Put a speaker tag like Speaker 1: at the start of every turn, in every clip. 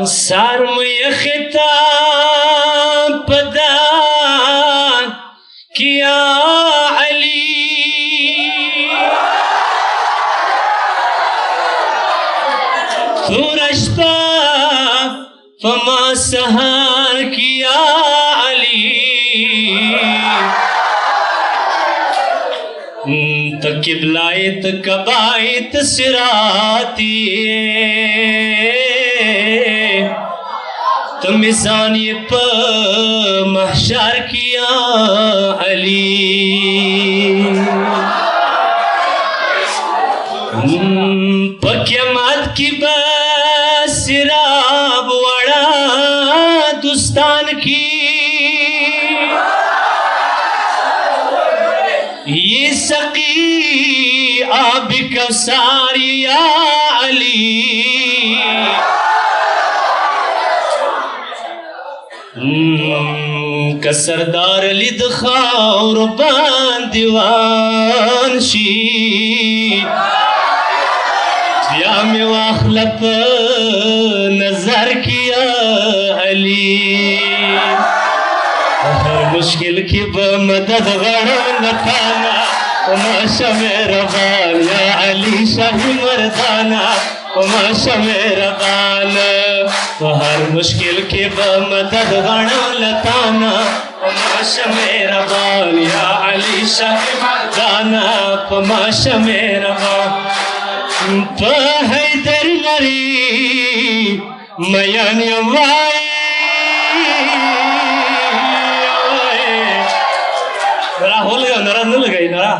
Speaker 1: سار میں خطاب پدا کیا علی تو رشتہ فما سہار کیا علی تقبلائت کبائت سراتی تو میزانی پا محشر کیا علی پا قیامت کی بسراب وڑا دوستان کی یہ سقی آب کوثر یا علی کا سردار لید خاور بان دیوان شی بیا میں واخلپ نظر کیا علی ہر مشکل کی بمدد غرم لتانا وماشا میرا بان یا علی شاہی مردانا وماشا میرا بان ہر مشکل کی بمدد غرم لتانا وماشا میرا بان یا علی شاہی مردانا وماشا میرا بان پا حیدر لری میان یوائی نرا ہو لگا نرا نہ لگائی نرا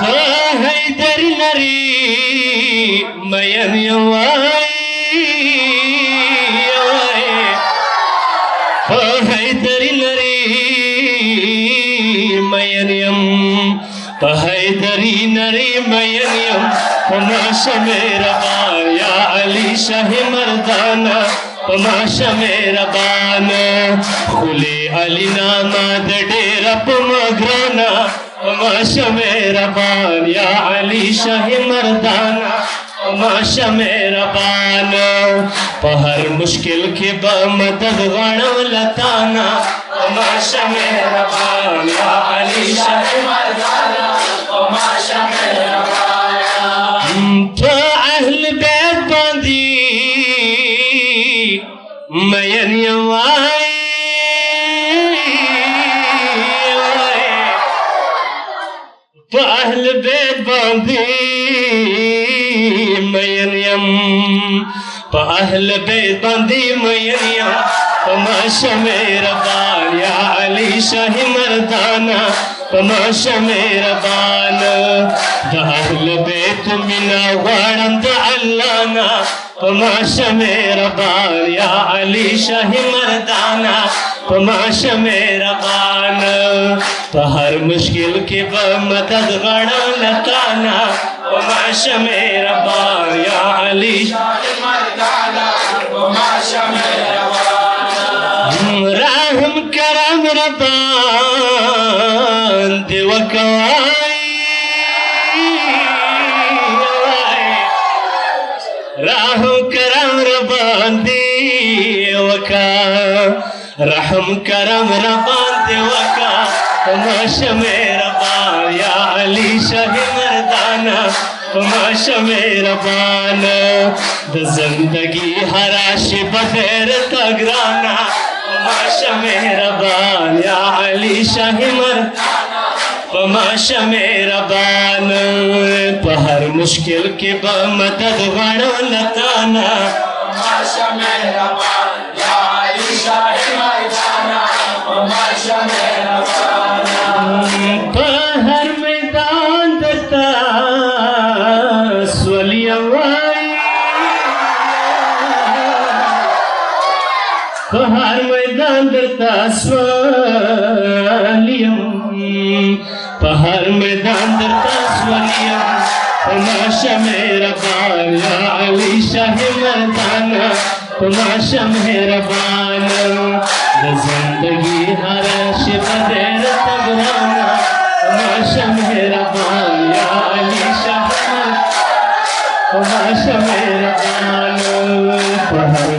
Speaker 1: پا حیدر لری میان یوائی پا حیدر لری میان یم پا حیدری نری میان یم پماشا میرا بان یا علی شاہ مردانا پماشا میرا بان خلی علی ناما دیر پمگرانا پماشا میرا بان یا علی شاہ مردانا پماشا میرا بان پہر مشکل کے بمدد غنم لتانا پماشا میرا بان یا علی شاہ مردانا پماشا میرا بان تو اہل بیت باندی مین یوائی تو اہل بیت باندی مین یم تو اہل بیت باندی مین یم پماشا میرا بان یا علی شاہ مردانا پماشا میرا بان دا اہل بیت منا غارم دا علانا پماشا میرا بان یا علی شاہ مردانا پماشا میرا بان پہر مشکل کے بمدد غرم لتانا پماشا میرا بان یا علی شاہ مردانا پماشا میرا بان رحم کرم ربان دی وکوائی رحم کرم ربان دی وکا رحم کرم ربان دی وکا پماشا میرا بان یا علی شاہ مردانا پماشا میرا بان دا زندگی حراش بغیر تگرانا پماشا میرا بان یا علی شاہ مردانا پماشا میرا بان پہر مشکل کے بمدد غنم لتانا پماشا میرا بان یا علی شاہ مردانا پماشا میرا بان پہر میدان درتا سولی اوائی پہر میدان درتا سوالیم پہر میدان درتا سوالیم پماشا میرا بان یا علی شاہ مردانا پماشا میرا بان زندگی ہر شب دیر تگرانا